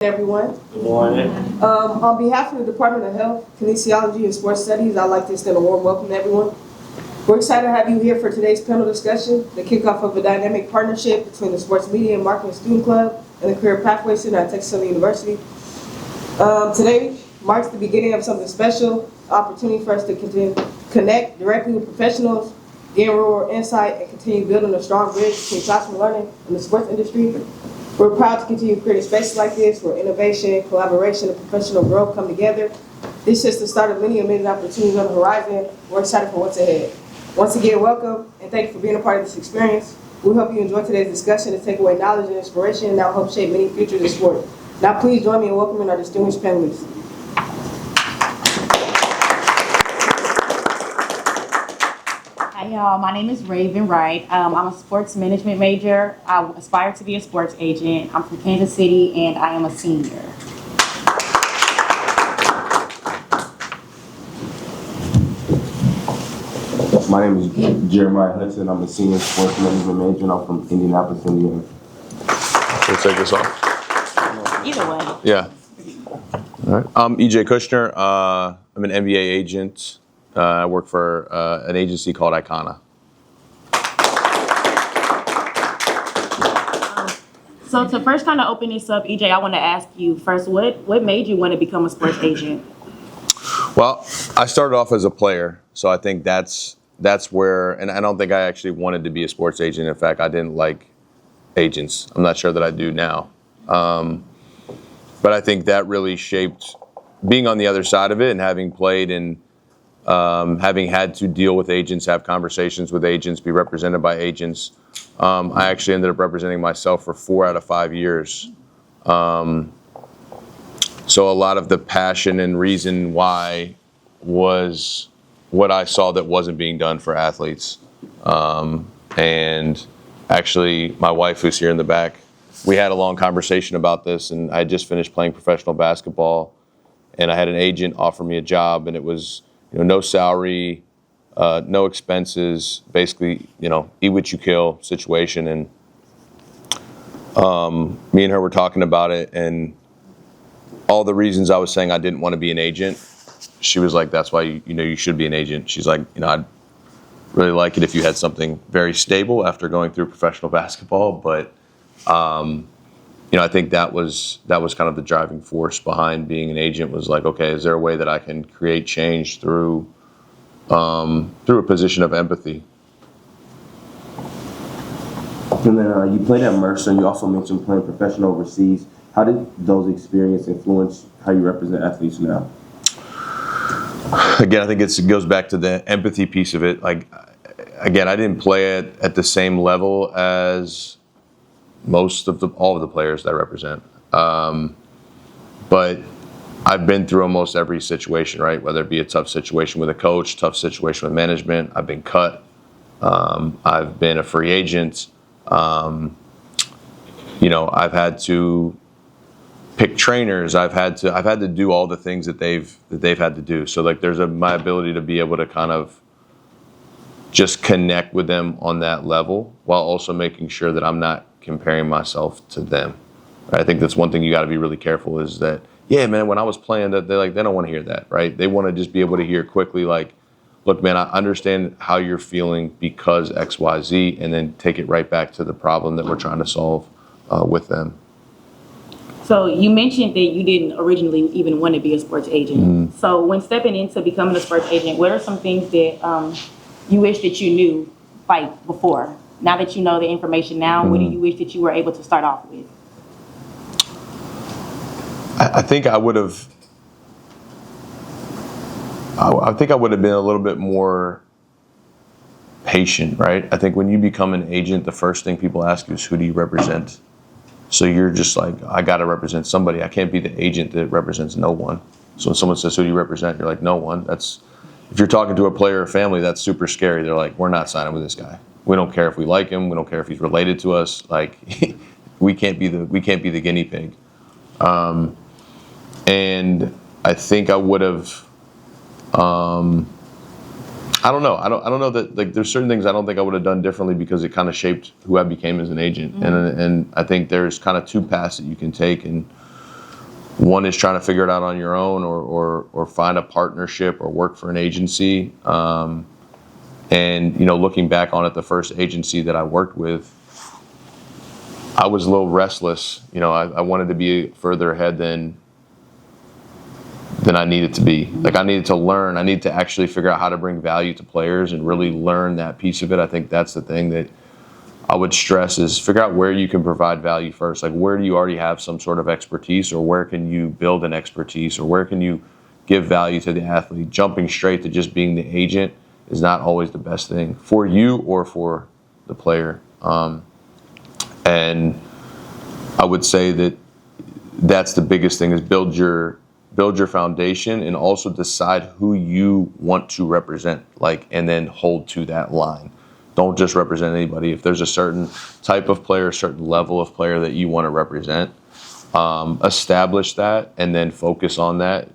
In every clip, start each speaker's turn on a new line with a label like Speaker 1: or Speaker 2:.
Speaker 1: Everyone.
Speaker 2: Good morning.
Speaker 1: On behalf of the Department of Health, Kinesiology, and Sports Studies, I'd like to extend a warm welcome to everyone. We're excited to have you here for today's panel discussion, the kickoff of a dynamic partnership between the Sports Media and Marketing Student Club and the Career Pathway Center at Texas Southern University. Today marks the beginning of something special, opportunity for us to continue connect directly with professionals, gain real insight, and continue building a strong bridge between classroom learning and the sports industry. We're proud to continue creating spaces like this where innovation, collaboration, and professional growth come together. This is just the start of many amazing opportunities on the horizon. We're excited for what's ahead. Once again, welcome, and thank you for being a part of this experience. We hope you enjoy today's discussion and take away knowledge and inspiration, and that will help shape many futures in sport. Now, please join me in welcoming our distinguished panelists.
Speaker 3: Hi y'all, my name is Raven Wright. I'm a sports management major. I aspire to be a sports agent. I'm from Kansas City and I am a senior.
Speaker 4: My name is Jeremiah Hudson. I'm a senior sports management major and I'm from Indianapolis, Indiana.
Speaker 5: We'll take this off.
Speaker 3: Either way.
Speaker 5: Yeah. All right. I'm EJ Kusnyer. I'm an NBA agent. I work for an agency called Icona.
Speaker 3: So to first kind of open this up, EJ, I want to ask you first, what made you want to become a sports agent?
Speaker 5: Well, I started off as a player, so I think that's where, and I don't think I actually wanted to be a sports agent. In fact, I didn't like agents. I'm not sure that I do now. But I think that really shaped being on the other side of it and having played and having had to deal with agents, have conversations with agents, be represented by agents. I actually ended up representing myself for 4 out of 5 years. So a lot of the passion and reason why was what I saw that wasn't being done for athletes. And actually, my wife, who's here in the back, we had a long conversation about this, and I had just finished playing professional basketball, and I had an agent offer me a job, and it was, no salary, no expenses, basically, eat what you kill situation. And me and her were talking about it, and all the reasons I was saying I didn't want to be an agent, she was like, that's why you should be an agent. She's like, I'd really like it if you had something very stable after going through professional basketball, but I think that was kind of the driving force behind being an agent, was like, okay, is there a way that I can create change through a position of empathy?
Speaker 4: And then you played at Mercer, and you also mentioned playing professional overseas. How did those experiences influence how you represent athletes now?
Speaker 5: Again, I think it goes back to the empathy piece of it. Like, again, I didn't play it at the same level as all of the players that I represent. But I've been through almost every situation, right? Whether it be a tough situation with a coach, tough situation with management. I've been cut. I've been a free agent. I've had to pick trainers. I've had to do all the things that they've had to do. So like, there's my ability to be able to kind of just connect with them on that level, while also making sure that I'm not comparing myself to them. I think that's one thing you got to be really careful, is that, yeah, man, when I was playing, that they don't want to hear that, right? They want to just be able to hear quickly, like, look, man, I understand how you're feeling because X, Y, Z, and then take it right back to the problem that we're trying to solve with them.
Speaker 3: So you mentioned that you didn't originally even want to be a sports agent. Mm-hmm. So when stepping into becoming a sports agent, what are some things that you wish that you knew like before? Now that you know the information now, what do you wish that you were able to start off with?
Speaker 5: I think I would have been a little bit more patient, right? I think when you become an agent, the first thing people ask you is, who do you represent? So you're just like, I got to represent somebody. I can't be the agent that represents no one. So when someone says, who do you represent? You're like, no one. If you're talking to a player or family, that's super scary. They're like, we're not signing with this guy. We don't care if we like him. We don't care if he's related to us. Like, we can't be the guinea pig. And I think I would have. I don't know. I don't know that, like, there's certain things I don't think I would have done differently because it kind of shaped who I became as an agent. Mm-hmm. And I think there's kind of two paths that you can take. And One is trying to figure it out on your own, or find a partnership or work for an agency. And looking back on it, the first agency that I worked with, I was a little restless. I wanted to be further ahead than I needed to be. Like, I needed to learn. I needed to actually figure out how to bring value to players and really learn that piece of it. I think that's the thing that I would stress, is figure out where you can provide value first. Like, where do you already have some sort of expertise, or where can you build an expertise, or where can you give value to the athlete? Jumping straight to just being the agent is not always the best thing for you or for the player. And I would say that that's the biggest thing, is build your foundation, and also decide who you want to represent, and then hold to that line. Don't just represent anybody. If there's a certain type of player, a certain level of player that you want to represent, establish that and then focus on that.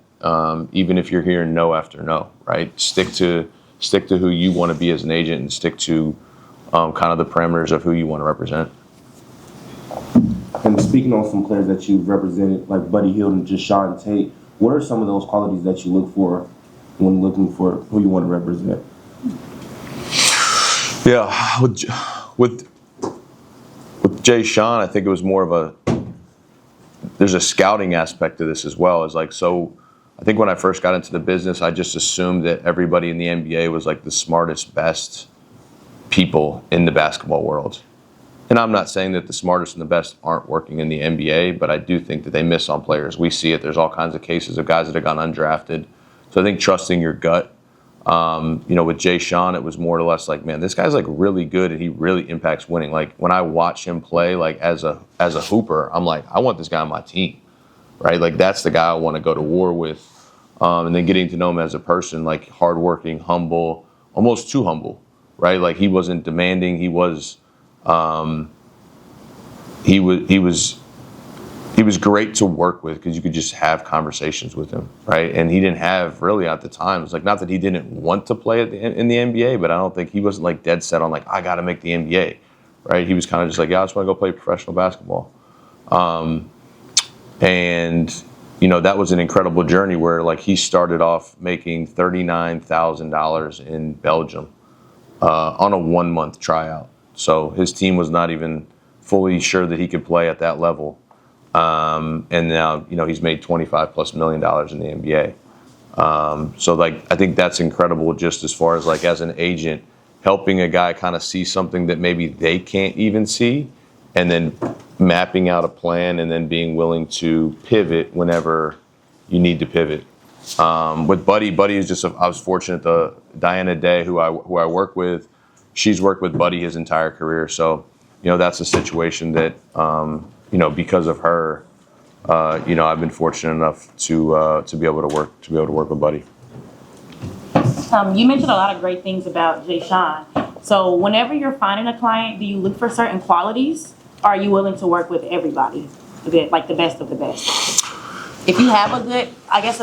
Speaker 5: Even if you're hearing no after no, right? Stick to who you want to be as an agent, and stick to kind of the parameters of who you want to represent.
Speaker 4: And speaking on some players that you've represented, like Buddy Hield and Jashawn Tate, what are some of those qualities that you look for when looking for who you want to represent?
Speaker 5: Yeah, with Jay Sean, I think it was more of there's a scouting aspect to this as well. So I think when I first got into the business, I just assumed that everybody in the NBA was like the smartest, best people in the basketball world. And I'm not saying that the smartest and the best aren't working in the NBA, but I do think that they miss on players. We see it. There's all kinds of cases of guys that have gone undrafted. So I think trusting your gut. With Jay Sean, it was more or less like, man, this guy's like really good, and he really impacts winning. Like, when I watch him play, like as a hooper, I'm like, I want this guy on my team, right? Like, that's the guy I want to go to war with. And then getting to know him as a person, like hardworking, humble, almost too humble, right? Like, he wasn't demanding. He was great to work with, because you could just have conversations with him, right? And he didn't have really at the time. It's like, not that he didn't want to play in the NBA, but I don't think he wasn't like dead set on like, I got to make the NBA, right? He was kind of just like, yeah, I just want to go play professional basketball. And that was an incredible journey where like he started off making $39,000 in Belgium on a 1-month tryout. So his team was not even fully sure that he could play at that level. And now, he's made $25+ million in the NBA. So like, I think that's incredible, just as far as like as an agent, helping a guy kind of see something that maybe they can't even see, and then mapping out a plan, and then being willing to pivot whenever you need to pivot. With Buddy is just, I was fortunate. Diana Day, who I work with, she's worked with Buddy his entire career. So, that's a situation that, because of her, I've been fortunate enough to be able to work with Buddy.
Speaker 3: You mentioned a lot of great things about Jay Sean. So whenever you're finding a client, do you look for certain qualities, or are you willing to work with everybody, like the best of the best? If you have a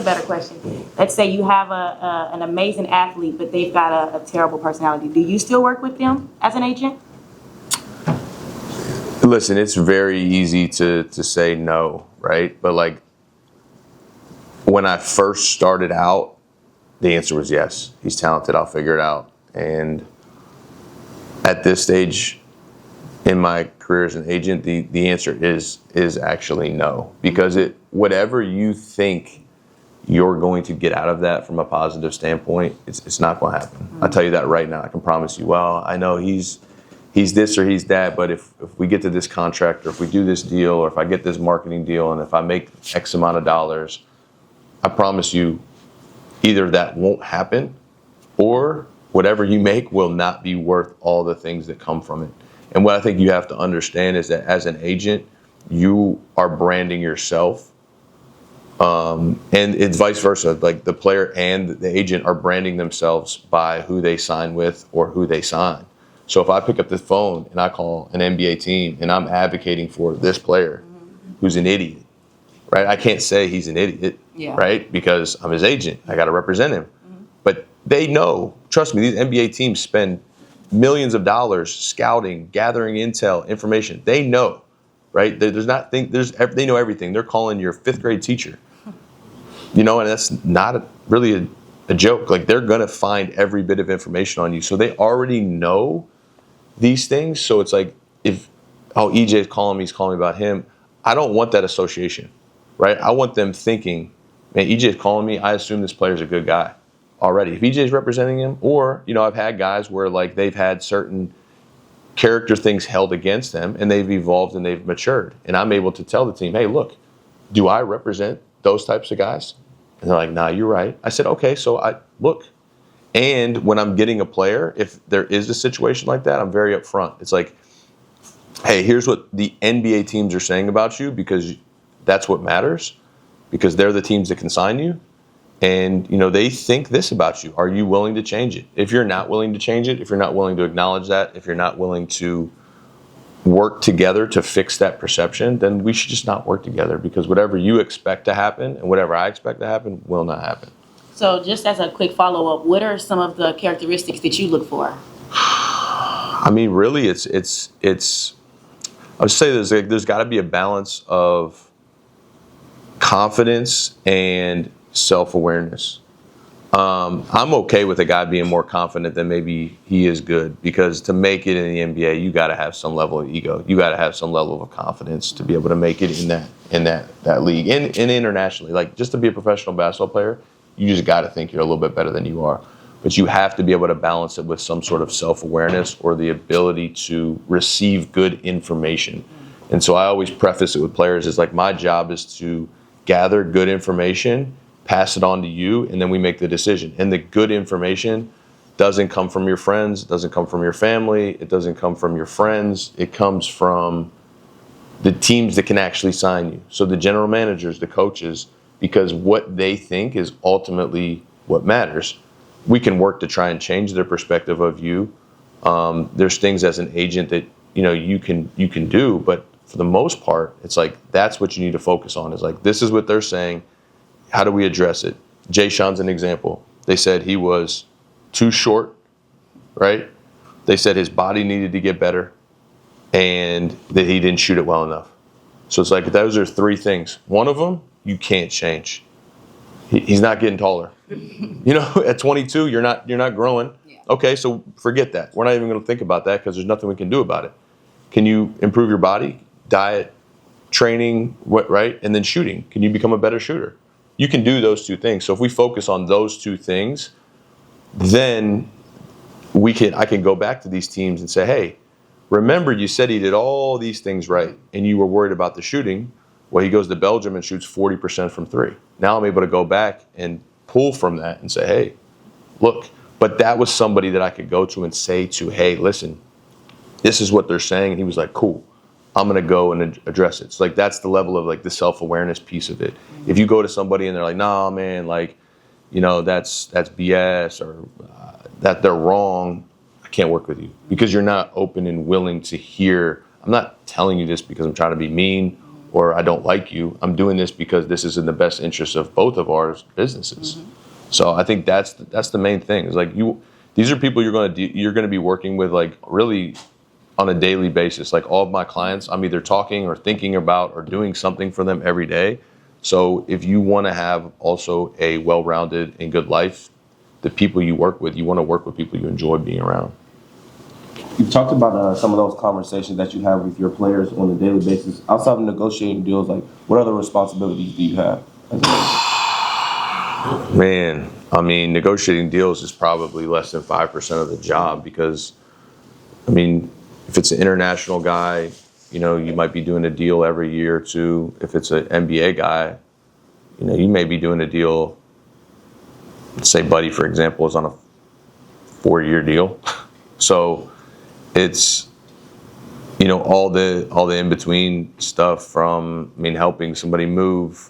Speaker 3: better question. Let's say you have an amazing athlete, but they've got a terrible personality. Do you still work with them as an agent?
Speaker 5: Listen, it's very easy to say no, right? But like, when I first started out, the answer was yes. He's talented. I'll figure it out. And at this stage in my career as an agent, the answer is actually no, because whatever you think you're going to get out of that from a positive standpoint, it's not going to happen. Mm-hmm. I'll tell you that right now. I can promise you. Well, I know he's this or he's that, but if we get to this contract, or if we do this deal, or if I get this marketing deal, and if I make X amount of dollars, I promise you, either that won't happen, or whatever you make will not be worth all the things that come from it. And what I think you have to understand is that as an agent, you are branding yourself, and it's vice versa. Like, the player and the agent are branding themselves by who they sign with or who they sign. So if I pick up the phone and I call an NBA team and I'm advocating for this player who's an idiot, right? I can't say he's an idiot, right? Because I'm his agent. I got to represent him. Mm-hmm. But they know, trust me, these NBA teams spend millions of dollars scouting, gathering intel, information. They know right? There's not they know everything. They're calling your 5th grade teacher, and that's not really a joke. Like, they're gonna find every bit of information on you, so they already know these things. So it's like, if EJ is calling me, he's calling me about him. I don't want that association, right? I want them thinking, man, EJ is calling me. I assume this player's a good guy already. If EJ is representing him, or I've had guys where like they've had certain character things held against them, and they've evolved and they've matured, and I'm able to tell the team, hey, look, do I represent those types of guys? And they're like, nah, you're right. I said, okay, so I look. And when I'm getting a player, if there is a situation like that, I'm very upfront. It's like, hey, here's what the NBA teams are saying about you, because that's what matters, because they're the teams that can sign you. And, they think this about you. Are you willing to change it? If you're not willing to change it, if you're not willing to acknowledge that, if you're not willing to work together to fix that perception, then we should just not work together, because whatever you expect to happen and whatever I expect to happen will not happen.
Speaker 3: So just as a quick follow-up, what are some of the characteristics that you look for?
Speaker 5: I mean, really, it's I would say there's got to be a balance of confidence and self-awareness. I'm okay with a guy being more confident than maybe he is good, because to make it in the NBA, you got to have some level of ego. You got to have some level of confidence to be able to make it in that league, and internationally. Like, just to be a professional basketball player, you just got to think you're a little bit better than you are. But you have to be able to balance it with some sort of self-awareness, or the ability to receive good information. And so I always preface it with players is like, my job is to gather good information, pass it on to you, and then we make the decision. And the good information doesn't come from your friends, it doesn't come from your family, it doesn't come from your friends. It comes from the teams that can actually sign you. So the general managers, the coaches, because what they think is ultimately what matters. We can work to try and change their perspective of you. There's things as an agent that you can do, but for the most part, it's like, that's what you need to focus on. Is like, this is what they're saying. How do we address it? Jay Sean's an example. They said he was too short, right? They said his body needed to get better, and that he didn't shoot it well enough. So it's like, those are 3 things. One of them you can't change. He's not getting taller. At 22, you're not growing.
Speaker 3: Yeah.
Speaker 5: Okay, so forget that. We're not even going to think about that, because there's nothing we can do about it. Can you improve your body, diet, training, right? And then shooting. Can you become a better shooter? You can do those 2 things. So if we focus on those 2 things, then I can go back to these teams and say, hey, remember you said he did all these things right, and you were worried about the shooting. Well, he goes to Belgium and shoots 40% from 3. Now I'm able to go back and pull from that and say, hey, look. But that was somebody that I could go to and say to, hey, listen, this is what they're saying. And he was like, cool, I'm going to go and address it. So like, that's the level of like the self-awareness piece of it. Mm-hmm. If you go to somebody and they're like, nah, man, like, that's BS, or that they're wrong, I can't work with you, because you're not open and willing to hear. I'm not telling you this because I'm trying to be mean or I don't like you. I'm doing this because this is in the best interest of both of our businesses. Mm-hmm. So I think that's the main thing. Is like, these are people you're going to be working with, like, really on a daily basis. Like, all of my clients, I'm either talking or thinking about or doing something for them every day. So if you want to have also a well-rounded and good life, the people you work with, you want to work with people you enjoy being around.
Speaker 4: You've talked about some of those conversations that you have with your players on a daily basis. Outside of negotiating deals, like, what other responsibilities do you have as a agent?
Speaker 5: Man, I mean, negotiating deals is probably less than 5% of the job, because, I mean, if it's an international guy, you might be doing a deal every year or 2. If it's an NBA guy, you may be doing a deal. Let's say Buddy, for example, is on a 4-year deal. So it's, all the in-between stuff from, helping somebody move.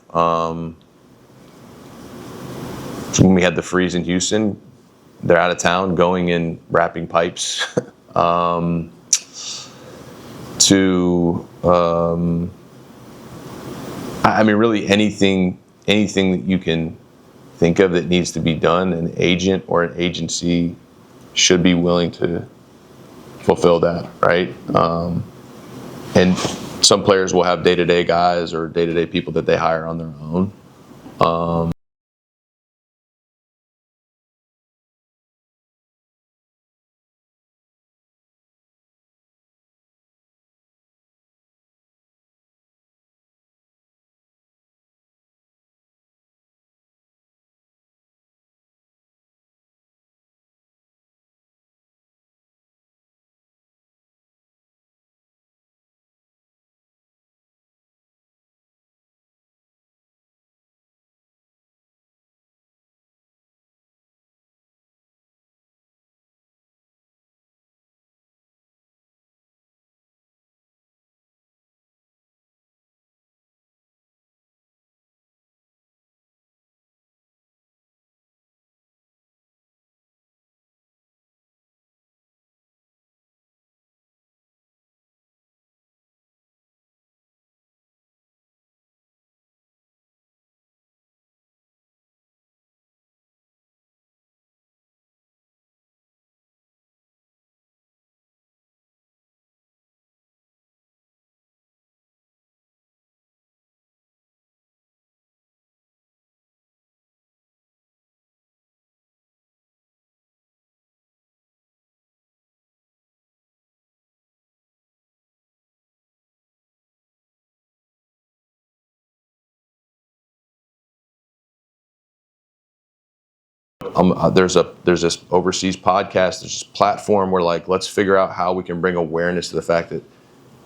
Speaker 5: When we had the freeze in Houston, they're out of town, going and wrapping pipes. Really anything that you can think of that needs to be done, an agent or an agency should be willing to fulfill that, right? And Some players will have day-to-day guys or day-to-day people that they hire on their own. There's this overseas podcast, there's this platform where like, let's figure out how we can bring awareness to the fact that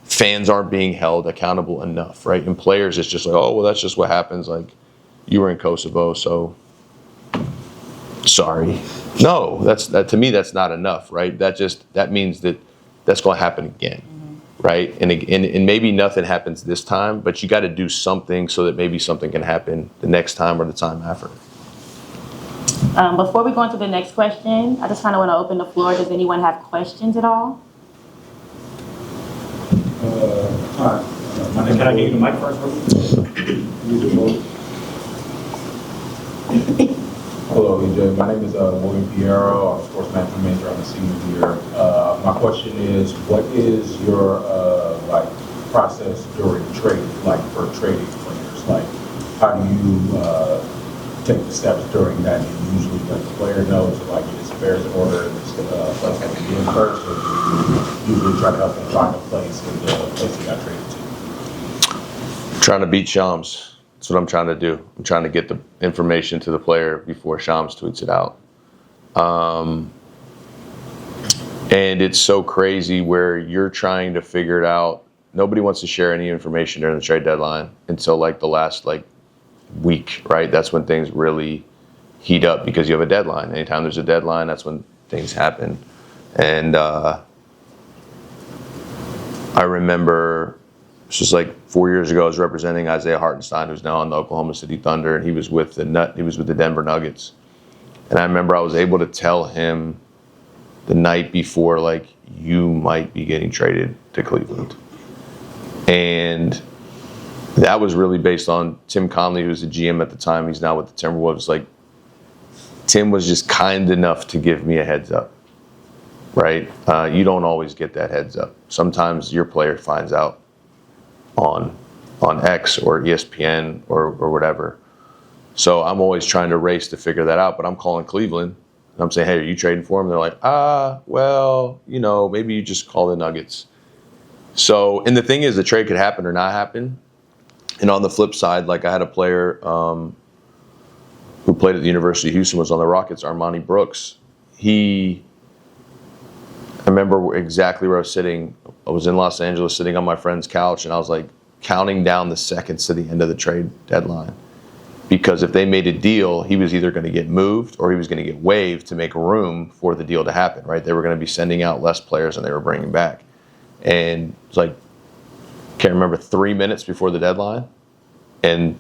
Speaker 5: fans aren't being held accountable enough, right? And players, it's just like, oh, well, that's just what happens. Like, you were in Kosovo, so sorry. No, that to me, that's not enough, right? That means that that's going to happen again, right? And maybe nothing happens this time, but you got to do something so that maybe something can happen the next time or the time after.
Speaker 3: Before we go into the next question, I just kind of want to open the floor. Does anyone have questions at all?
Speaker 2: Hi. Can I give you the mic first? Hello, EJ. My name is William Piero. I'm a sports management major. I'm a senior year. My question is, what is your process during trading, like for trading players? Like, how do you take the steps during that? Do you usually let the player know to like get his affairs in order and stuff at the end first, or do you usually try to help him find a place in the place he got traded to?
Speaker 5: Trying to beat Shams. That's what I'm trying to do. I'm trying to get the information to the player before Shams tweets it out. And it's so crazy where you're trying to figure it out. Nobody wants to share any information during the trade deadline until like the last week, right? That's when things really heat up because you have a deadline. Anytime there's a deadline, that's when things happen. And I remember it's just like 4 years ago, I was representing Isaiah Hartenstein, who's now on the Oklahoma City Thunder, and he was with the Denver Nuggets. And I remember I was able to tell him the night before, like, you might be getting traded to Cleveland. And that was really based on Tim Conley, who was the GM at the time. He's now with the Timberwolves. Like, Tim was just kind enough to give me a heads up, right? You don't always get that heads up. Sometimes your player finds out on X or ESPN or whatever. So I'm always trying to race to figure that out. But I'm calling Cleveland, and I'm saying, hey, are you trading for him? They're like, well, maybe you just call the Nuggets. So, and the thing is, the trade could happen or not happen. And on the flip side, like I had a player who played at the University of Houston, was on the Rockets, Armani Brooks. I remember exactly where I was sitting. I was in Los Angeles sitting on my friend's couch, and I was like counting down the seconds to the end of the trade deadline. Because if they made a deal, he was either going to get moved or he was going to get waived to make room for the deal to happen, right? They were going to be sending out less players than they were bringing back. And it's like, can't remember, 3 minutes before the deadline, and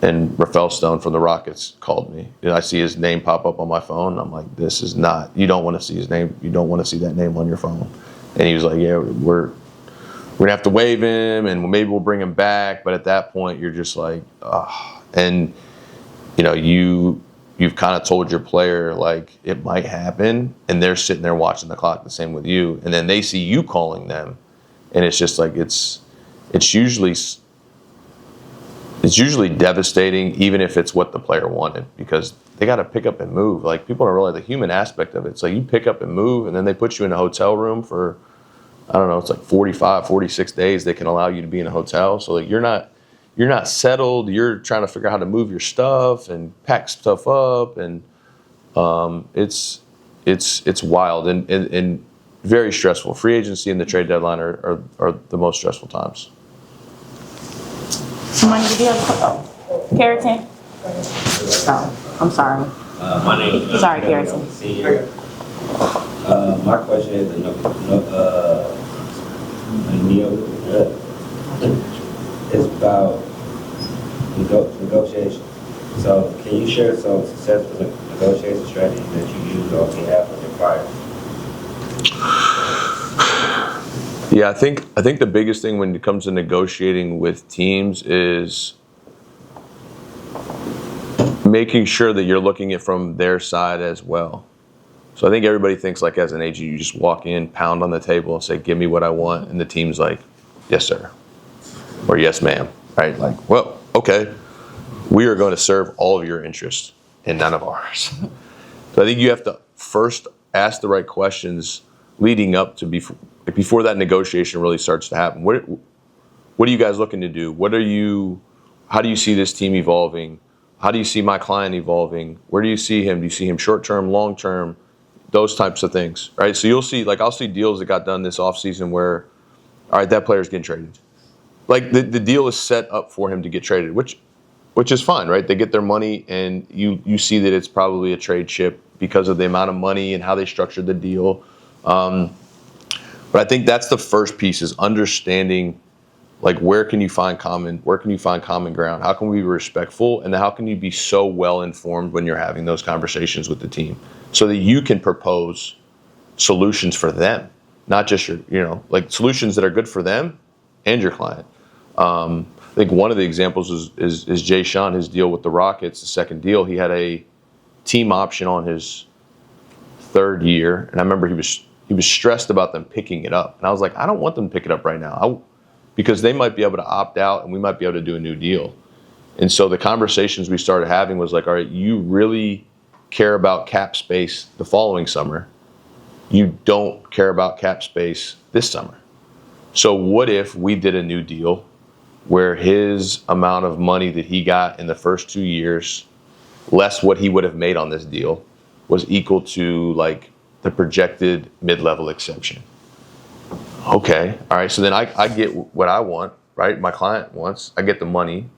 Speaker 5: Rafael Stone from the Rockets called me. And I see his name pop up on my phone, and I'm like, this is not, you don't want to see his name, you don't want to see that name on your phone. And he was like, yeah, we're gonna have to waive him, and maybe we'll bring him back. But at that point, you're just like, and you've kind of told your player like it might happen, and they're sitting there watching the clock. The same with you, and then they see you calling them, and it's just like it's it's usually devastating, even if it's what the player wanted, because they got to pick up and move. Like, people don't realize the human aspect of it. It's like you pick up and move, and then they put you in a hotel room for, I don't know, it's like 45, 46 days they can allow you to be in a hotel. So like you're not settled. You're trying to figure out how to move your stuff and pack stuff up, and it's wild and very stressful. Free agency and the trade deadline are the most stressful times.
Speaker 3: Somebody, did you have Carrington? Oh, I'm sorry.
Speaker 6: My name is
Speaker 3: Sorry, Garrison.
Speaker 6: Senior. My question is it's about negotiation. So can you share some successful negotiation strategies that you use on behalf of your clients?
Speaker 5: Yeah, I think the biggest thing when it comes to negotiating with teams is making sure that you're looking at it from their side as well. So I think everybody thinks, like, as an agent, you just walk in, pound on the table, and say, "Give me what I want," and the team's like, "Yes, sir," or "Yes, ma'am," right? Like, well, okay, we are going to serve all of your interests and none of ours. So I think you have to first ask the right questions leading up to before that negotiation really starts to happen. What are you guys looking to do? How do you see this team evolving? How do you see my client evolving? Where do you see him? Do you see him short-term, long-term? Those types of things, right? So you'll see, like, I'll see deals that got done this offseason where, all right, that player's getting traded. Like, the deal is set up for him to get traded, which is fine, right? They get their money, and you see that it's probably a trade chip because of the amount of money and how they structured the deal. But I think that's the first piece, is understanding, like, where can you find common ground? How can we be respectful? And how can you be so well informed when you're having those conversations with the team so that you can propose solutions for them, not just like solutions that are good for them and your client. I think one of the examples is Jay Sean, his deal with the Rockets, the second deal. He had a team option on his third year, and I remember he was stressed about them picking it up. And I was like, I don't want them to pick it up right now, because they might be able to opt out and we might be able to do a new deal. And so the conversations we started having was like, all right, you really care about cap space the following summer. You don't care about cap space this summer. So what if we did a new deal where his amount of money that he got in the first 2 years, less what he would have made on this deal, was equal to like the projected mid-level exception? Okay, all right, so then I get what I want, right? My client wants, I get the money.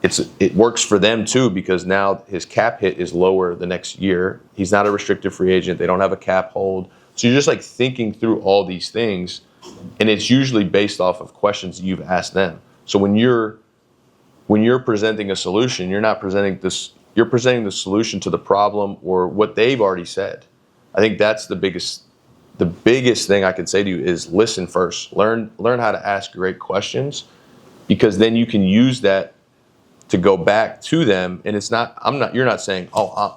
Speaker 5: It works for them too, because now his cap hit is lower the next year. He's not a restricted free agent. They don't have a cap hold. So you're just like thinking through all these things, and it's usually based off of questions you've asked them. So when you're presenting a solution, you're not presenting this, you're presenting the solution to the problem or what they've already said. I think that's the biggest thing I can say to you is listen first. Learn how to ask great questions, because then you can use that to go back to them. And you're not saying,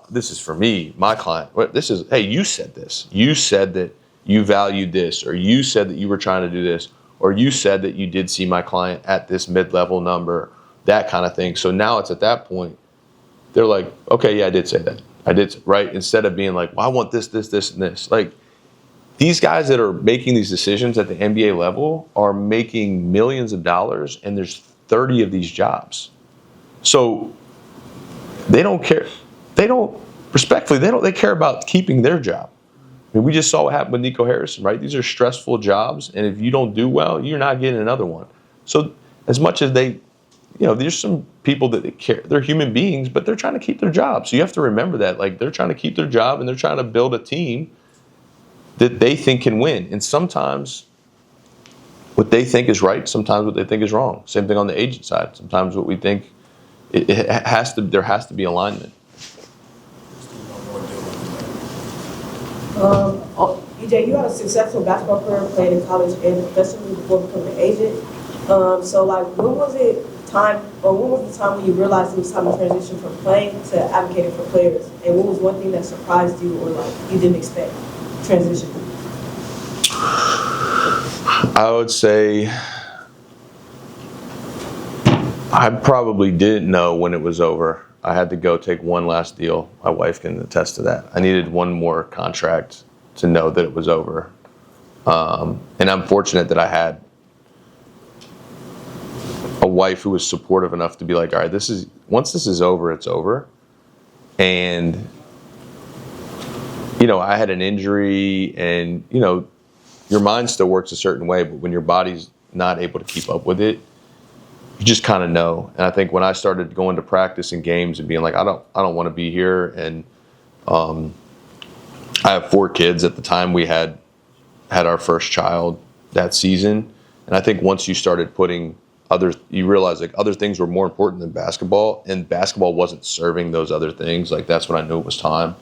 Speaker 5: this is for me, my client. This is, hey, you said this. You said that you valued this, or you said that you were trying to do this, or you said that you did see my client at this mid-level number, that kind of thing. So now it's at that point, they're like, okay, yeah, I did say that. I did, right? Instead of being like, well, I want this, this, this, and this. Like, these guys that are making these decisions at the NBA level are making millions of dollars, and there's 30 of these jobs. So they don't care. They care about keeping their job. I mean, we just saw what happened with Nico Harrison, right? These are stressful jobs, and if you don't do well, you're not getting another one. So as much as there's some people that they care, they're human beings, but they're trying to keep their job. So you have to remember that, like, they're trying to keep their job, and they're trying to build a team that they think can win. And sometimes what they think is right, sometimes what they think is wrong. Same thing on the agent side. Sometimes what we think, there has to be alignment.
Speaker 1: EJ, you had a successful basketball career playing in college and professionally before becoming an agent. So like, when was the time when you realized it was time to transition from playing to advocating for players? And what was one thing that surprised you or like you didn't expect transition?
Speaker 5: I would say I probably didn't know when it was over. I had to go take one last deal. My wife can attest to that. I needed one more contract to know that it was over. And I'm fortunate that I had a wife who was supportive enough to be like, all right, once this is over, it's over. And, I had an injury and, your mind still works a certain way, but when your body's not able to keep up with it, you just kind of know. And I think when I started going to practice and games and being like, I don't want to be here. And I have 4 kids. At the time we had our first child that season. And I think once you started you realize like other things were more important than basketball, and basketball wasn't serving those other things. Like that's when I knew it was time.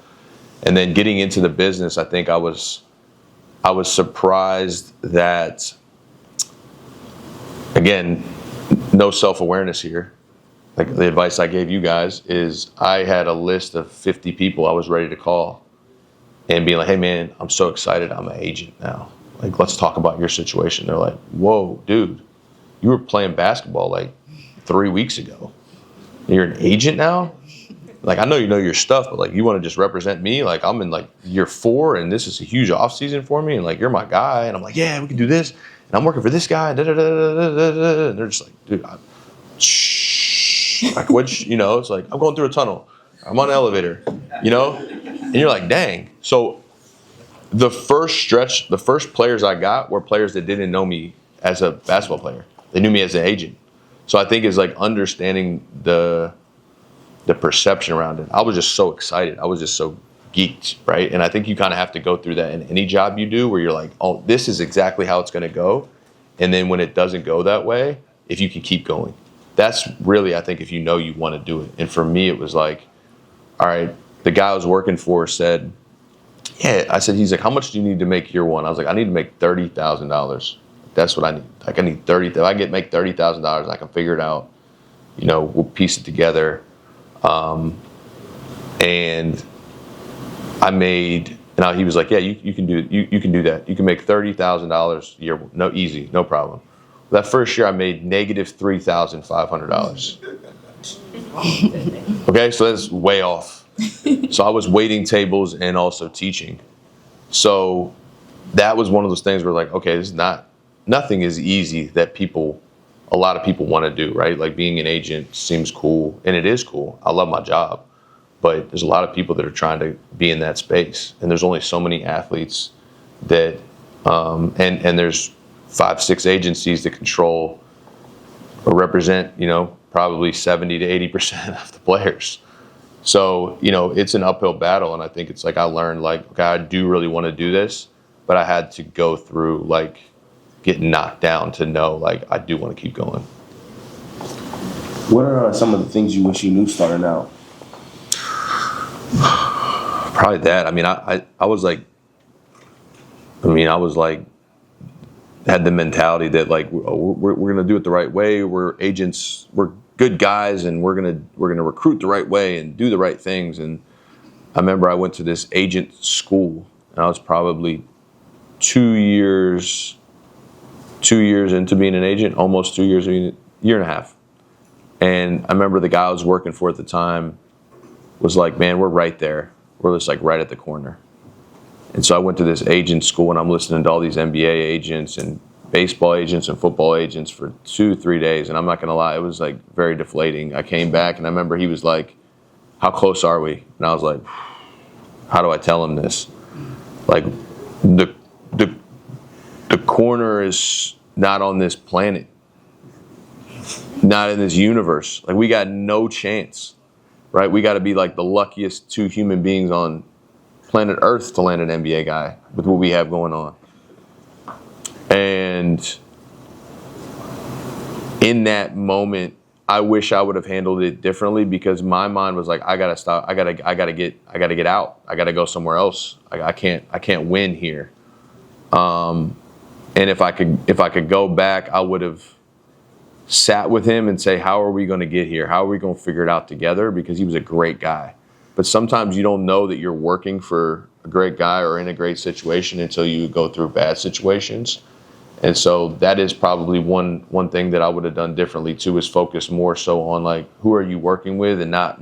Speaker 5: And then getting into the business, I think I was surprised that, again, no self-awareness here. Like the advice I gave you guys is I had a list of 50 people I was ready to call and be like, hey man, I'm so excited. I'm an agent now. Like, let's talk about your situation. They're like, whoa, dude, you were playing basketball like 3 weeks ago. You're an agent now? Like, I know you know your stuff, but like, you want to just represent me? Like, I'm in like year 4 and this is a huge off season for me. And like, you're my guy. And I'm like, yeah, we can do this. And I'm working for this guy. And they're just like, dude, shh. Like, it's like, I'm going through a tunnel. I'm on an elevator, And you're like, dang. So the first players I got were players that didn't know me as a basketball player. They knew me as an agent. So I think it's like understanding the perception around it. I was just so excited. I was just so geeked, right? And I think you kind of have to go through that in any job you do where you're like, oh, this is exactly how it's going to go. And then when it doesn't go that way, if you can keep going. That's really, I think, if you know you want to do it. And for me, it was like, all right, the guy I was working for said, yeah, I said, he's like, how much do you need to make year 1? I was like, I need to make $30,000. That's what I need. Like, I need 30. If I make $30,000, I can figure it out. We'll piece it together. And I made, and he was like, yeah, you can do that. You can make $30,000 a year. No, easy, no problem. That first year I made negative $3,500. Okay, so that's way off. So I was waiting tables and also teaching. So that was one of those things where like, okay, nothing is easy that a lot of people want to do, right? Like being an agent seems cool, and it is cool. I love my job, but there's a lot of people that are trying to be in that space, and there's only so many athletes that, and there's 5-6 agencies that control or represent, probably 70 to 80% of the players. So, it's an uphill battle, and I think it's like I learned like, okay, I do really want to do this, but I had to go through like getting knocked down to know like I do want to keep going.
Speaker 4: What are some of the things you wish you knew starting out?
Speaker 5: Probably that. I mean, I was like, had the mentality that like we're gonna do it the right way. We're agents. We're good guys, and we're gonna recruit the right way and do the right things. And I remember I went to this agent school, and I was probably 2 years into being an agent, almost 2 years, year and a half. And I remember the guy I was working for at the time was like, man, we're right there. We're just like right at the corner. And so I went to this agent school, and I'm listening to all these NBA agents and baseball agents and football agents for 2-3 days. And I'm not going to lie, it was like very deflating. I came back, and I remember he was like, how close are we? And I was like, how do I tell him this? Like, the corner is not on this planet, not in this universe. Like, we got no chance, right? We got to be like the luckiest 2 human beings on planet Earth to land an NBA guy with what we have going on. And in that moment, I wish I would have handled it differently, because my mind was like, I gotta stop. I gotta get out. I gotta go somewhere else. I can't win here. And if I could go back, I would have sat with him and say, how are we going to get here? How are we going to figure it out together? Because he was a great guy. But sometimes you don't know that you're working for a great guy or in a great situation until you go through bad situations. And so that is probably one thing that I would have done differently too, is focus more so on like, who are you working with, and not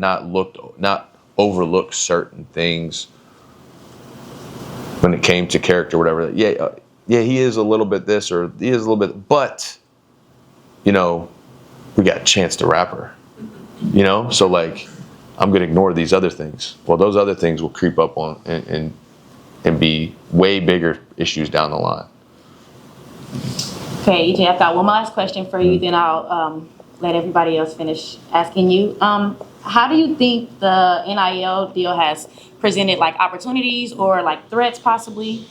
Speaker 5: overlook certain things when it came to character, whatever. Yeah, he is a little bit this, or he is a little bit, but we got Chance the Rapper, so like, I'm going to ignore these other things. Well, those other things will creep up on and be way bigger issues down the line.
Speaker 3: Okay, EJ, I've got one more last question for you, then I'll let everybody else finish asking you. How do you think the NIL deal has presented like opportunities or like threats possibly?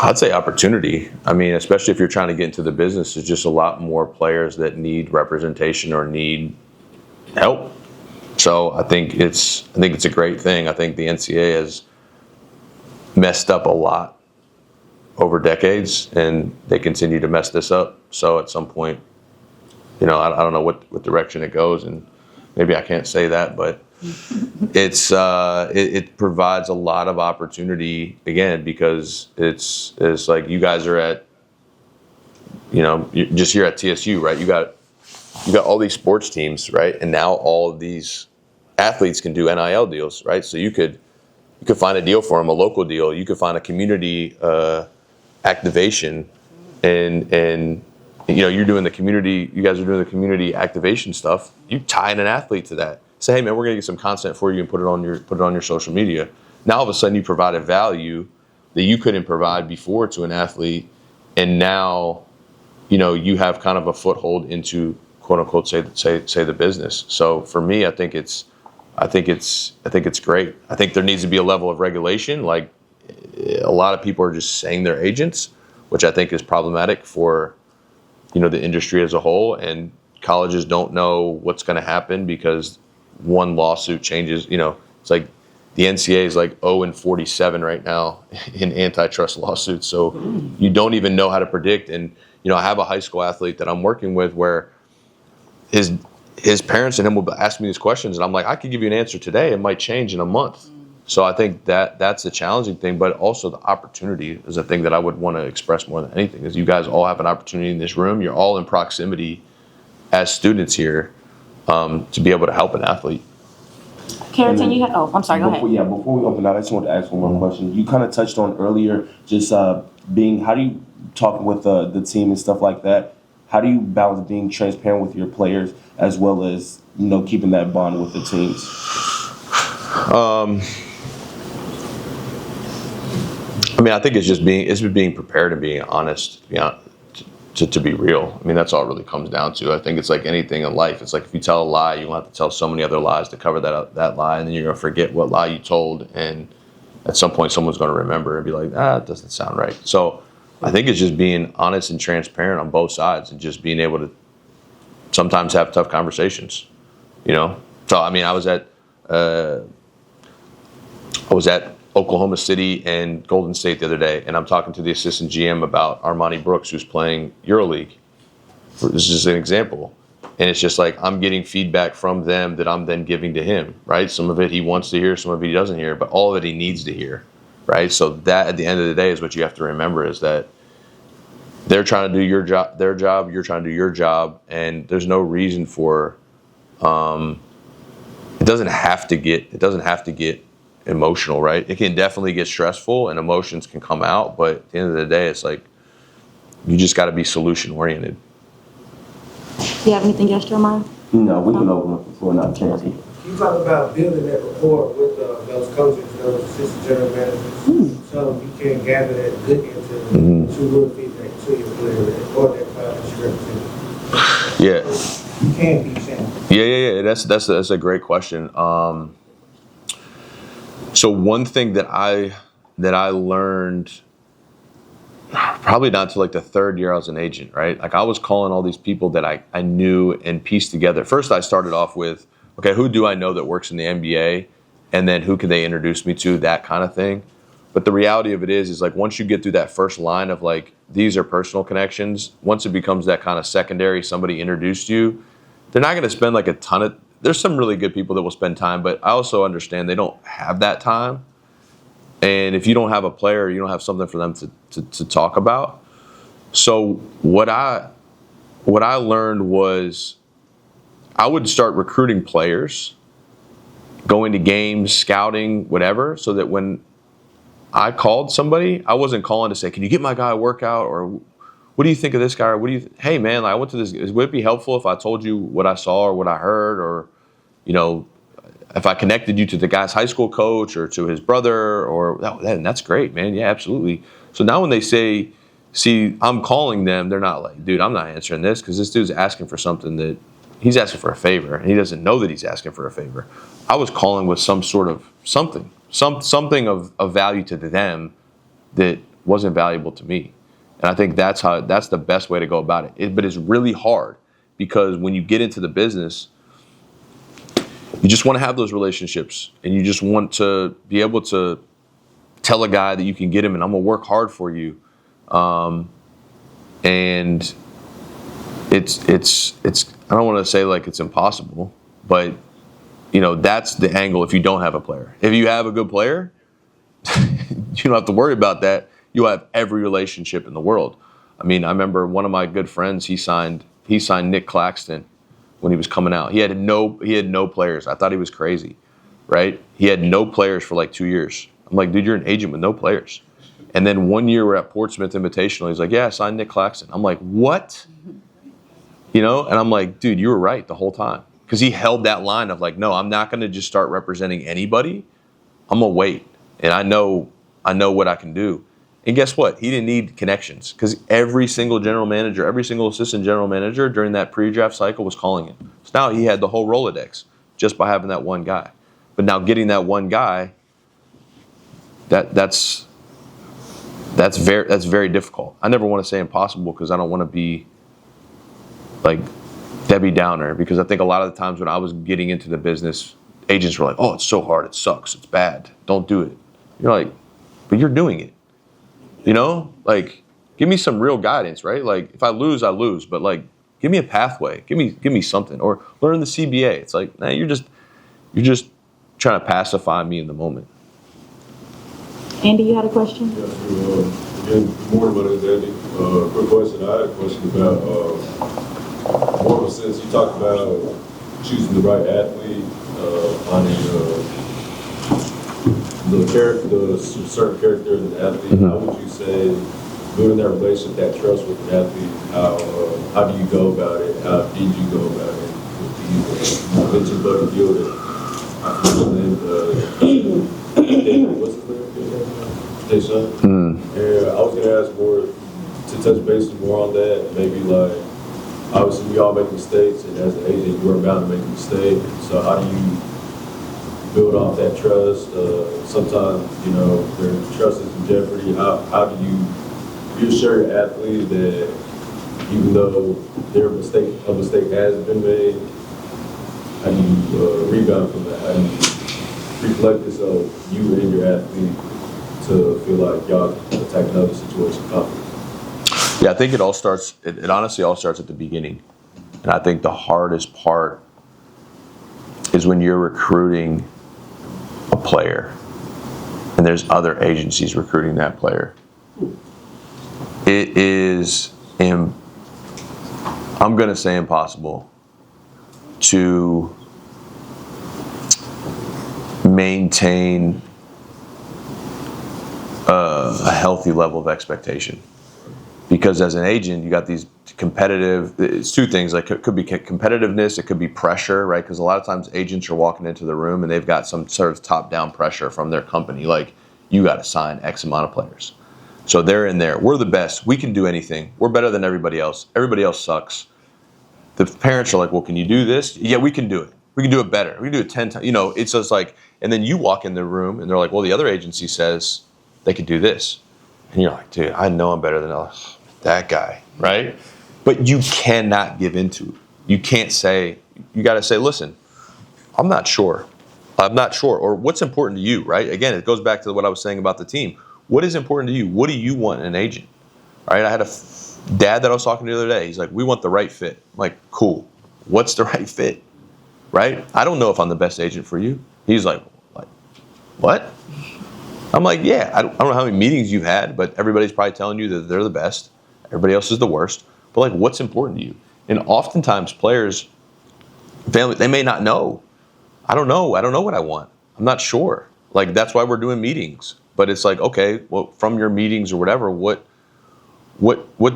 Speaker 5: I'd say opportunity. I mean, especially if you're trying to get into the business, there's just a lot more players that need representation or need help. So I think it's a great thing. I think the NCAA has messed up a lot over decades, and they continue to mess this up. So at some point, I don't know what direction it goes, and maybe I can't say that, but it provides a lot of opportunity again, because it's like you guys are at, just here at TSU, right? You got all these sports teams, right? And now all of these athletes can do NIL deals, right? So you could find a deal for them, a local deal. You could find a community activation, and you're doing the community. You guys are doing the community activation stuff. You tie in an athlete to that. Say, hey man, we're gonna get some content for you and put it on your social media. Now all of a sudden you provided value that you couldn't provide before to an athlete, and now you have kind of a foothold into, quote unquote, say the business. So for me, I think it's great. I think there needs to be a level of regulation. Like, a lot of people are just saying they're agents, which I think is problematic for the industry as a whole, and colleges don't know what's going to happen because one lawsuit changes. It's like the NCAA is like 0-47 right now in antitrust lawsuits, so you don't even know how to predict. And I have a high school athlete that I'm working with where his parents and him will ask me these questions, and I'm like, I could give you an answer today. It might change in a month. So I think that's the challenging thing, but also the opportunity is a thing that I would want to express more than anything, is you guys all have an opportunity in this room. You're all in proximity as students here to be able to help an athlete.
Speaker 3: Carrington, I'm sorry, go ahead.
Speaker 4: Before we open up, I just want to ask one more question. You kind of touched on earlier, just how do you talk with the team and stuff like that? How do you balance being transparent with your players as well as, keeping that bond with the teams?
Speaker 5: I mean, I think it's just being prepared and being honest, to be real. I mean, that's all it really comes down to. I think it's like anything in life. It's like if you tell a lie, you have to tell so many other lies to cover that lie, and then you're going to forget what lie you told, and at some point someone's going to remember and be like, it doesn't sound right. So I think it's just being honest and transparent on both sides, and just being able to sometimes have tough conversations, So, I mean, I was at Oklahoma City and Golden State the other day, and I'm talking to the assistant GM about Armani Brooks, who's playing EuroLeague. This is just an example. And it's just like, I'm getting feedback from them that I'm then giving to him, right? Some of it he wants to hear, some of it he doesn't hear, but all of it he needs to hear, right? So that, at the end of the day, is what you have to remember, is that they're trying to do their job, you're trying to do your job, and there's no reason for, it doesn't have to get emotional, right? It can definitely get stressful and emotions can come out, but at the end of the day, it's like, you just got to be solution oriented.
Speaker 3: Do you have anything else, Jeremiah?
Speaker 4: No, we can open up the floor now.
Speaker 7: You talk about building that rapport with those coaches, those assistant general managers, so you can gather that good intel to good feedback to your player or that club that you represent.
Speaker 5: Yeah.
Speaker 7: You can be champion.
Speaker 5: Yeah. That's a great question. So one thing that I learned, probably not until like the third year I was an agent, right? Like, I was calling all these people that I knew and pieced together. First, I started off with, okay, who do I know that works in the NBA? And then who can they introduce me to, that kind of thing. But the reality of it is like, once you get through that first line of like, these are personal connections, once it becomes that kind of secondary, somebody introduced you, they're not going to spend like a ton of, there's some really good people that will spend time, but I also understand they don't have that time. And if you don't have a player, you don't have something for them to talk about. So what I learned was I would start recruiting players, going to games, scouting, whatever, so that when I called somebody, I wasn't calling to say, "Can you get my guy a workout?" or "What do you think of this guy?" or "What do you? Hey man, like, I went to this. Would it be helpful if I told you what I saw or what I heard, or if I connected you to the guy's high school coach or to his brother, or that's great, man. Yeah, absolutely." So now when they see I'm calling them, they're not like, "Dude, I'm not answering this because this dude's asking for something that he's asking for a favor and he doesn't know that he's asking for a favor." I was calling with some sort of something of value to them that wasn't valuable to me. And I think that's the best way to go about it. But it's really hard because when you get into the business, you just want to have those relationships and you just want to be able to tell a guy that you can get him and I'm going to work hard for you. And it's I don't want to say like it's impossible, but that's the angle if you don't have a player. If you have a good player, you don't have to worry about that. You'll have every relationship in the world. I mean, I remember one of my good friends, he signed Nick Claxton when he was coming out. He had no players. I thought he was crazy, right? He had no players for like 2 years. I'm like, dude, you're an agent with no players. And then 1 year we're at Portsmouth Invitational. He's like, yeah, I signed Nick Claxton. I'm like, what? And I'm like, dude, you were right the whole time. Because he held that line of like, no, I'm not going to just start representing anybody. I'm going to wait. And I know what I can do. And guess what? He didn't need connections because every single general manager, every single assistant general manager during that pre-draft cycle was calling him. So now he had the whole Rolodex just by having that one guy. But now getting that one guy, that's very difficult. I never want to say impossible because I don't want to be like Debbie Downer, because I think a lot of the times when I was getting into the business, agents were like, "Oh, it's so hard, it sucks, it's bad, don't do it." You're like, but you're doing it. Like, give me some real guidance, right? Like, if I lose, I lose, but like, give me a pathway, give me something, or learn the CBA. It's like, nah, you're just trying to pacify me in the moment.
Speaker 3: Andy, you had a question?
Speaker 8: Yeah, again, good morning, my name is Andy. Quick question. I had a question about more of a sense. You talked about choosing the right athlete, finding the certain character in an athlete.
Speaker 5: Mm-hmm.
Speaker 8: How would you say building that relationship, that trust with an athlete? How do you go about it? How did you go about it with these? You mentioned Buddy Gilda. I forget his name. What's his name? Deshaun. And I was gonna ask more to touch base more on that. Maybe like, obviously we all make mistakes, and as an agent, you are bound to make a mistake. So how do you build off that trust? Sometimes, their trust is in jeopardy. How do you reassure your athlete that even though a mistake has been made, how do you rebound from that? How do you reflect this on you and your athlete to feel like y'all can attack another situation confidently?
Speaker 5: Yeah, I think it honestly all starts at the beginning. And I think the hardest part is when you're recruiting a player and there's other agencies recruiting that player. It is, I'm going to say impossible to maintain a healthy level of expectation. Because as an agent, you got these it's two things. Like, it could be competitiveness, it could be pressure, right? Because a lot of times agents are walking into the room and they've got some sort of top-down pressure from their company. Like, you got to sign X amount of players. So they're in there. We're the best. We can do anything. We're better than everybody else. Everybody else sucks. The parents are like, well, can you do this? Yeah, we can do it. We can do it better. We can do it 10 times. It's just like, and then you walk in the room and they're like, well, the other agency says they could do this. And you're like, dude, I know I'm better than that guy, right? But you cannot give into it. You can't say, you got to say, listen, I'm not sure. Or what's important to you, right? Again, it goes back to what I was saying about the team. What is important to you? What do you want in an agent? Right? I had a dad that I was talking to the other day. He's like, we want the right fit. I'm like, cool. What's the right fit? Right? I don't know if I'm the best agent for you. He's like, what? I'm like, yeah, I don't know how many meetings you've had, but everybody's probably telling you that they're the best. Everybody else is the worst. But like, what's important to you? And oftentimes players, family, they may not know. I don't know what I want. I'm not sure. Like, that's why we're doing meetings. But it's like, okay, well, from your meetings or whatever, what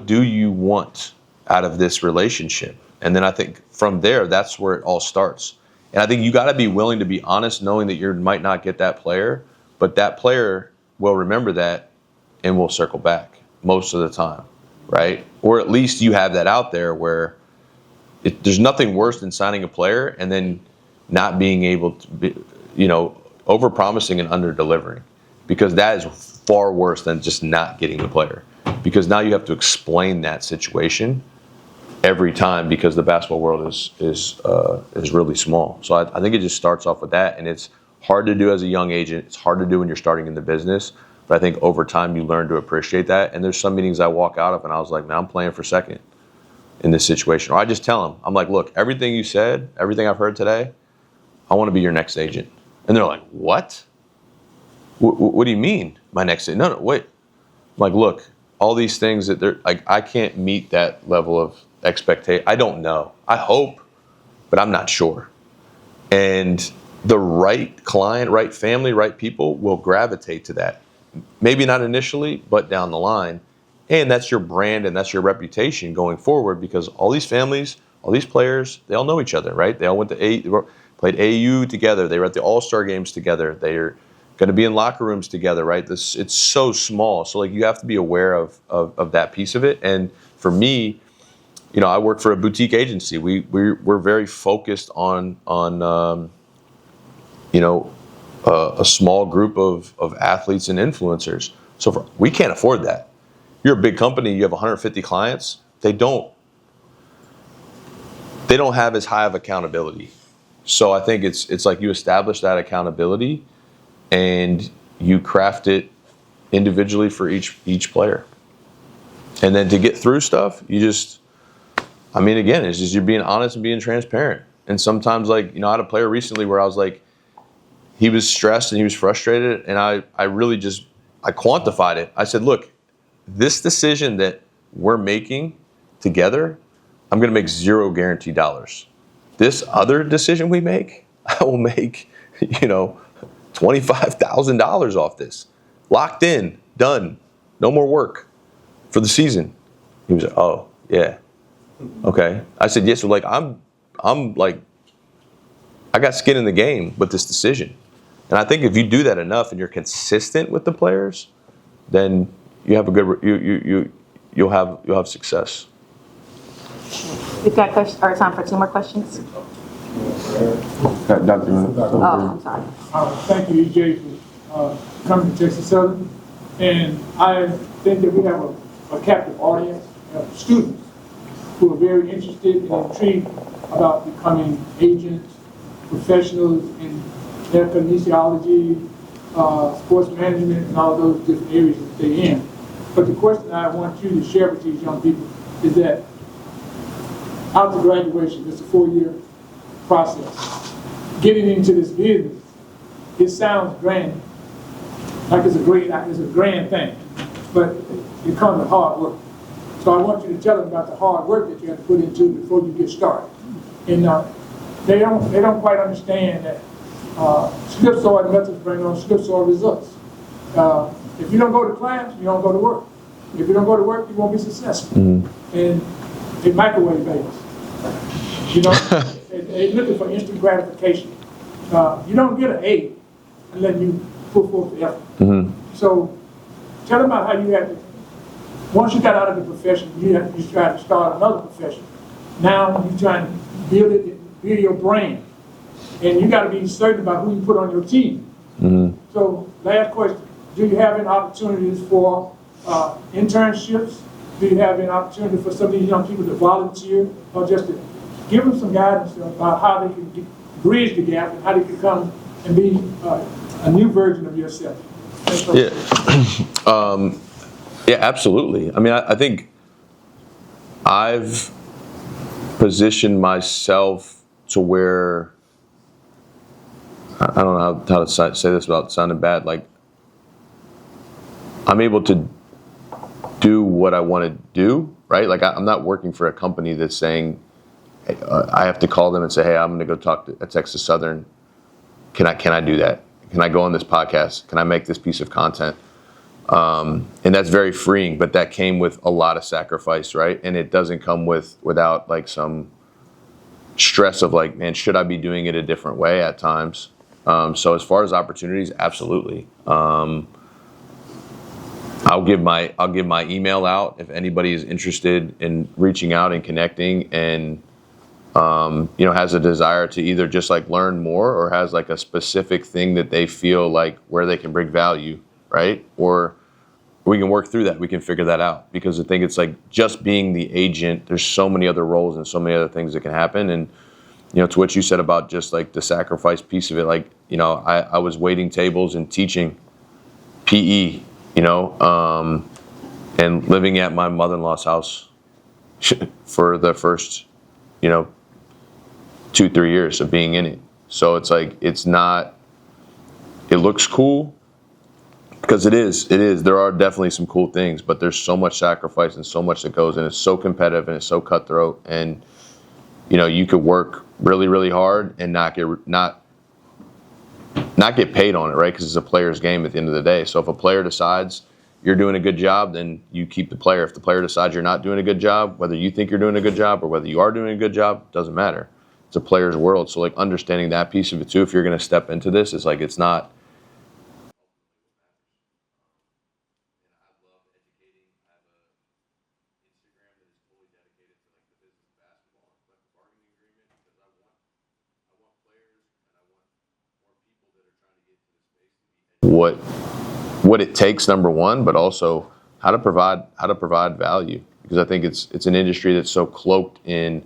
Speaker 5: do you want out of this relationship? And then I think from there, that's where it all starts. And I think you got to be willing to be honest, knowing that you might not get that player, but that player will remember that and will circle back most of the time, right? Or at least you have that out there where there's nothing worse than signing a player and then not being able to be, over-promising and under-delivering, because that is far worse than just not getting the player, because now you have to explain that situation every time, because the basketball world is really small. So I think it just starts off with that, and it's hard to do as a young agent. It's hard to do when you're starting in the business, but I think over time you learn to appreciate that. And there's some meetings I walk out of and I was like, man, I'm playing for second in this situation. Or I just tell them, I'm like, look, everything you said, everything I've heard today, I want to be your next agent. And they're like, what? What do you mean, my next agent? No, wait. I'm like, look, all these things that they're like, I can't meet that level of expectation. I don't know. I hope, but I'm not sure. And the right client, right family, right people will gravitate to that. Maybe not initially, but down the line. And that's your brand and that's your reputation going forward, because all these families, all these players, they all know each other, right? They all played AU together. They were at the All-Star games together. They're going to be in locker rooms together, right? It's so small. So like, you have to be aware of that piece of it. And for me, I work for a boutique agency. We're very focused on a small group of athletes and influencers. So we can't afford that. You're a big company, you have 150 clients. They don't have as high of accountability. So I think it's like you establish that accountability and you craft it individually for each player. And then to get through stuff, it's just you're being honest and being transparent. And sometimes, like, I had a player recently where I was like, he was stressed and he was frustrated, and I quantified it. I said, look, this decision that we're making together, I'm going to make $0 guaranteed dollars. This other decision we make, I will make, $25,000 off this. Locked in, done, no more work for the season. He was like, oh, yeah. Okay. I said, yes. So like, I'm like, I got skin in the game with this decision. And I think if you do that enough and you're consistent with the players, then you have a good, you'll have success.
Speaker 3: We've got time for 2 more questions.
Speaker 4: Dr.
Speaker 3: Oh, I'm sorry.
Speaker 9: Thank you, EJ, for coming to Texas Southern. And I think that we have a captive audience of students who are very interested and intrigued about becoming agents, professionals in their kinesiology, sports management, and all those different areas that they're in. But the question I want you to share with these young people is that after graduation, it's a 4-year process. Getting into this business, it sounds grand, like it's a grand thing, but it comes with hard work. So I want you to tell them about the hard work that you have to put into it before you get started. And they don't quite understand that slip sword methods bring on slip sword results. If you don't go to class, you don't go to work. If you don't go to work, you won't be successful. Mm-hmm. And they microwave babies. They're looking for instant gratification. You don't get an A unless you put forth the effort. Mm-hmm. So tell them about how you had to, once you got out of the profession, you tried to start another profession. Now you're trying to build your brand. And you got to be certain about who you put on your team. Mm-hmm. So last question, do you have any opportunities for internships? Do you have any opportunity for some of these young people to volunteer, or just to give them some guidance about how they can bridge the gap and how they can come and be a new version of yourself?
Speaker 5: Yeah. Yeah, absolutely. I mean, I think I've positioned myself to where, I don't know how to say this without sounding bad, like I'm able to do what I want to do, right? Like I'm not working for a company that's saying, hey, I have to call them and say, hey, I'm going to go talk to Texas Southern. Can I do that? Can I go on this podcast? Can I make this piece of content? And that's very freeing, but that came with a lot of sacrifice, right? And it doesn't come without like some stress of like, man, should I be doing it a different way at times? So as far as opportunities, absolutely. I'll give my email out if anybody is interested in reaching out and connecting and has a desire to either just like learn more or has like a specific thing that they feel like where they can bring value, right? Or we can work through that. We can figure that out, because I think it's like just being the agent, there's so many other roles and so many other things that can happen. And, to what you said about just like the sacrifice piece of it, like, I was waiting tables and teaching PE, and living at my mother-in-law's house for the first, 2-3 years of being in it. So it's like, it looks cool because it is, there are definitely some cool things, but there's so much sacrifice and so much that goes in. It's so competitive and it's so cutthroat, and, you could work really, really hard and not get paid on it, right? Because it's a player's game at the end of the day. So if a player decides you're doing a good job, then you keep the player. If the player decides you're not doing a good job, whether you think you're doing a good job or whether you are doing a good job, doesn't matter. It's a player's world. So like understanding that piece of it too, if you're going to step into this, it's like, it's not. What it takes, number one, but also how to provide value, because I think it's an industry that's so cloaked in,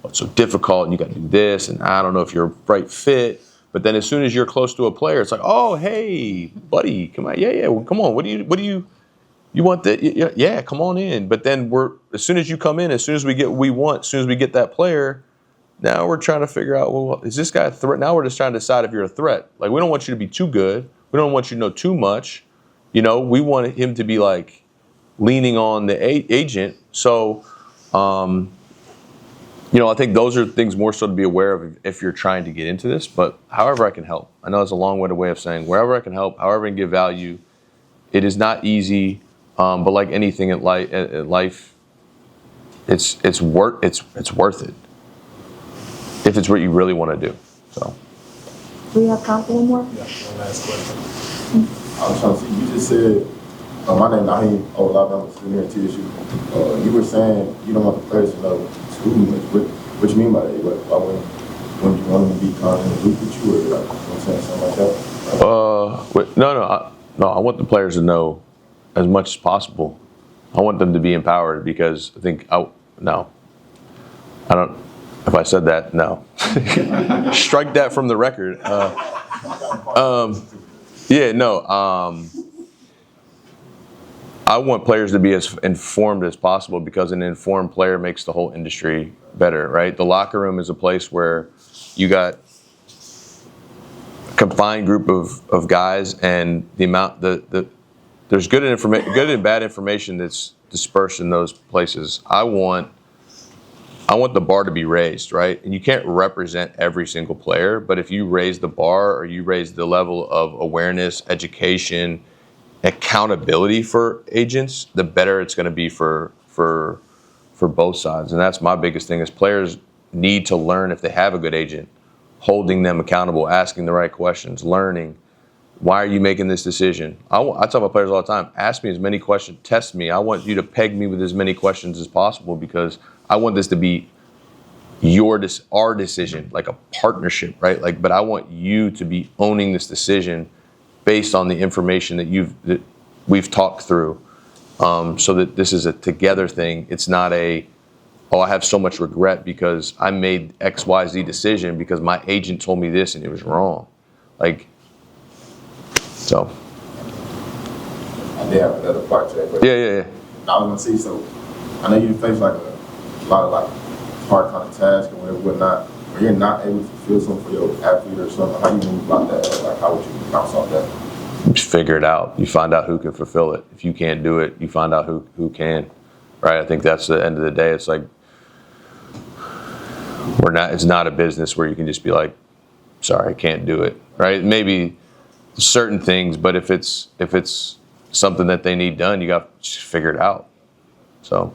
Speaker 5: it's so difficult and you got to do this and I don't know if you're a right fit. But then as soon as you're close to a player, it's like, oh, hey, buddy, come on, well, come on, what do you want that? Yeah, come on in. But then as soon as you come in, as soon as we get what we want, as soon as we get that player, now we're trying to figure out, well, is this guy a threat? Now we're just trying to decide if you're a threat. Like, we don't want you to be too good. We don't want you to know too much. We want him to be like leaning on the agent. So, I think those are things more so to be aware of if you're trying to get into this. But however I can help. I know it's a long-winded way of saying wherever I can help, however I can give value. It is not easy, but like anything in life, it's worth it if it's what you really want to do. So.
Speaker 3: Do we have time for one more?
Speaker 10: Yeah, one last question. I was trying to see, you just said, my name is Naheem Olave, I'm here at TSU. You were saying you don't want the players to know too much. What you mean by that? Why wouldn't you want them to be kind of in the loop with you, or like, something like that?
Speaker 5: No, I want the players to know as much as possible. I want them to be empowered, because I think, if I said that, no. Strike that from the record. I want players to be as informed as possible, because an informed player makes the whole industry better, right? The locker room is a place where you got a confined group of guys, and there's good and bad information that's dispersed in those places. I want the bar to be raised, right? And you can't represent every single player, but if you raise the bar, or you raise the level of awareness, education, accountability for agents, the better it's going to be for both sides. And that's my biggest thing, is players need to learn, if they have a good agent, holding them accountable, asking the right questions, learning. Why are you making this decision? I tell my players all the time, ask me as many questions, test me. I want you to peg me with as many questions as possible, because I want this to be our decision, like a partnership, right? But I want you to be owning this decision based on the information that we've talked through, so that this is a together thing. It's not I have so much regret because I made XYZ decision because my agent told me this and it was wrong. So.
Speaker 10: I did have another part to that question.
Speaker 5: Yeah.
Speaker 10: I was gonna say, so I know you face like a lot of like hard kind of tasks and whatnot, or you're not able to fulfill something for your athlete or something. How do you move about that? Like, how would you bounce off that?
Speaker 5: You figure it out. You find out who can fulfill it. If you can't do it, you find out who can. Right? I think that's the end of the day. It's like it's not a business where you can just be like, sorry, I can't do it. Right? Maybe certain things, but if it's something that they need done, you got to just figure it out. So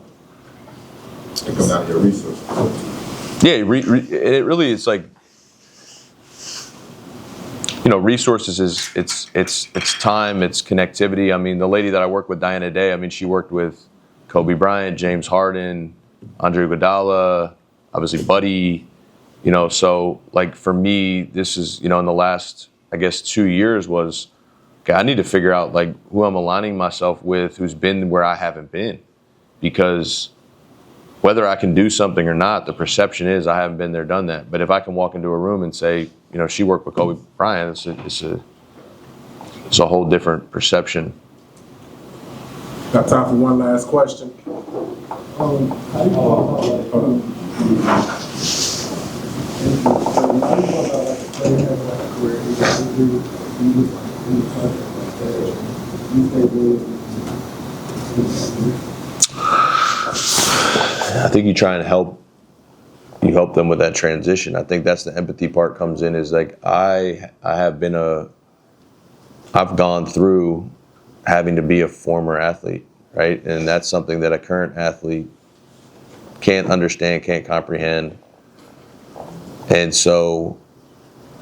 Speaker 10: It comes down to your resources.
Speaker 5: yeah, it really is like, resources is it's time, it's connectivity. I mean, the lady that I work with, Diana Day, I mean, she worked with Kobe Bryant, James Harden, Andre Iguodala, obviously Buddy, so like for me, this is, in the last, I guess, 2 years was, okay, I need to figure out like who I'm aligning myself with, who's been where I haven't been, because whether I can do something or not, the perception is I haven't been there, done that. But if I can walk into a room and say, she worked with Kobe Bryant, it's a whole different perception.
Speaker 11: Got time for one last question.
Speaker 5: I think you try and help them with that transition. I think that's the empathy part comes in, is like I've gone through having to be a former athlete, right? And that's something that a current athlete can't understand, can't comprehend. And so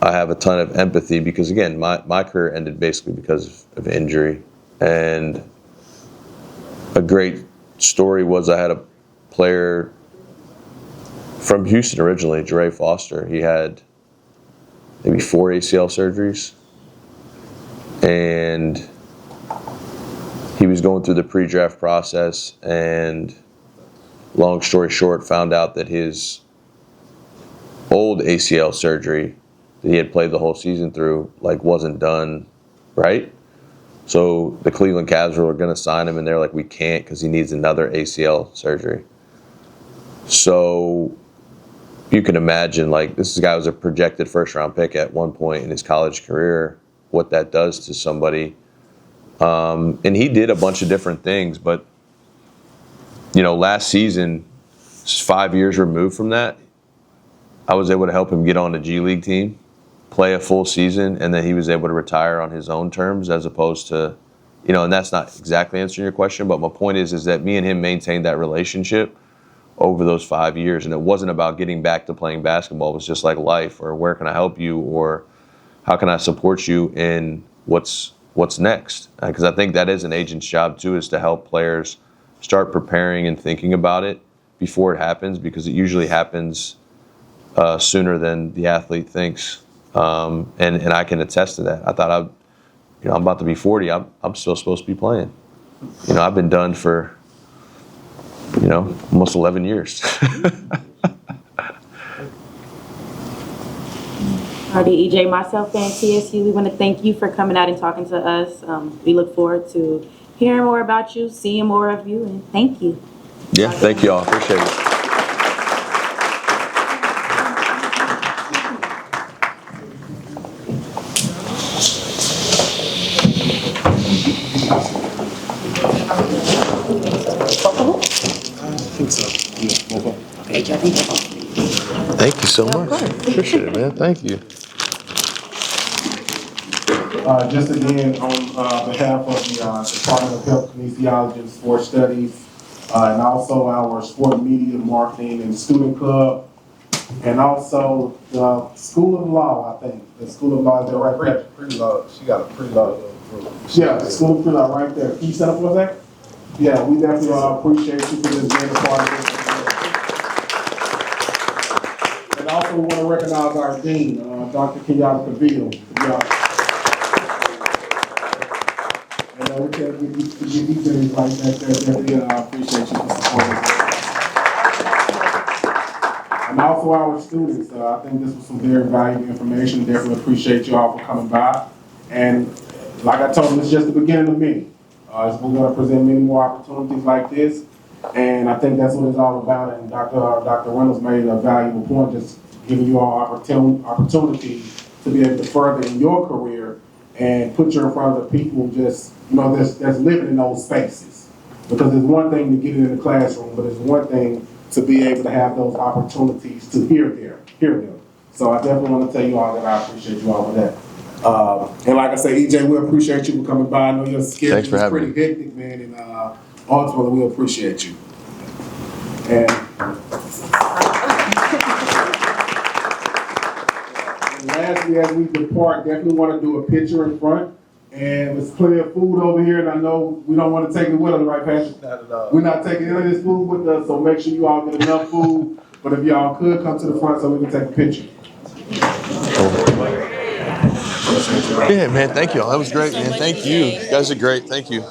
Speaker 5: I have a ton of empathy because, again, my career ended basically because of injury. And a great story was I had a player from Houston originally, Jere Foster. He had maybe 4 ACL surgeries. And he was going through the pre-draft process, and long story short, found out that his old ACL surgery that he had played the whole season through, wasn't done right. So the Cleveland Cavs were going to sign him, and they're like, we can't because he needs another ACL surgery. So you can imagine, this guy was a projected first-round pick at one point in his college career, what that does to somebody. And he did a bunch of different things, but, last season, 5 years removed from that, I was able to help him get on the G League team, play a full season, and then he was able to retire on his own terms, as opposed to, and that's not exactly answering your question, but my point is that me and him maintained that relationship over those 5 years. And it wasn't about getting back to playing basketball. It was just like life, or where can I help you, or how can I support you in what's next? Because I think that is an agent's job too, is to help players start preparing and thinking about it before it happens, because it usually happens sooner than the athlete thinks. And I can attest to that. I thought I'm about to be 40. I'm still supposed to be playing. I've been done for, almost 11 years.
Speaker 3: Alrighty, EJ, myself, and TSU, we want to thank you for coming out and talking to us. We look forward to hearing more about you, seeing more of you, and thank you.
Speaker 5: Yeah, thank you all. Appreciate it. Thank you so much. Appreciate it, man. Thank you.
Speaker 11: Just again, on behalf of the Department of Health, Kinesiology, and Sports Studies, and also our Sport Media, Marketing, and Student Club, and also the School of Law, I think. The School of Law is there right there.
Speaker 10: Pre-law, she got a pre-law.
Speaker 11: Yeah, the School of Pre-Law right there. Can you set up for a second? Yeah, we definitely appreciate you for this being a part of this. And also, we want to recognize our dean, Dr. Kenyatta Cavill. And we can give you things like that. Definitely appreciate you for supporting us. And also our students. I think this was some very valuable information. Definitely appreciate you all for coming by. And like I told them, it's just the beginning of many. We're going to present many more opportunities like this. And I think that's what it's all about. And Dr. Reynolds made a valuable point, just giving you all opportunity to be able to further in your career and put you in front of the people just, that's living in those spaces. Because it's one thing to get it in the classroom, but it's one thing to be able to have those opportunities to hear them. So I definitely want to tell you all that I appreciate you all for that. And like I say, EJ, we appreciate you for coming by. I know your schedule
Speaker 5: Thanks for
Speaker 11: is
Speaker 5: having
Speaker 11: pretty hectic, man, and ultimately we appreciate you. And lastly, as we depart, definitely want to do a picture in front. And there's plenty of food over here, and I know we don't want to take it with us, right, Patrick?
Speaker 2: Not at all.
Speaker 11: We're not taking any of this food with us, so make sure you all get enough food. But if y'all could come to the front so we can take a picture.
Speaker 5: Yeah, man. Thank you all. That was great, man. Thank you. You guys are great. Thank you.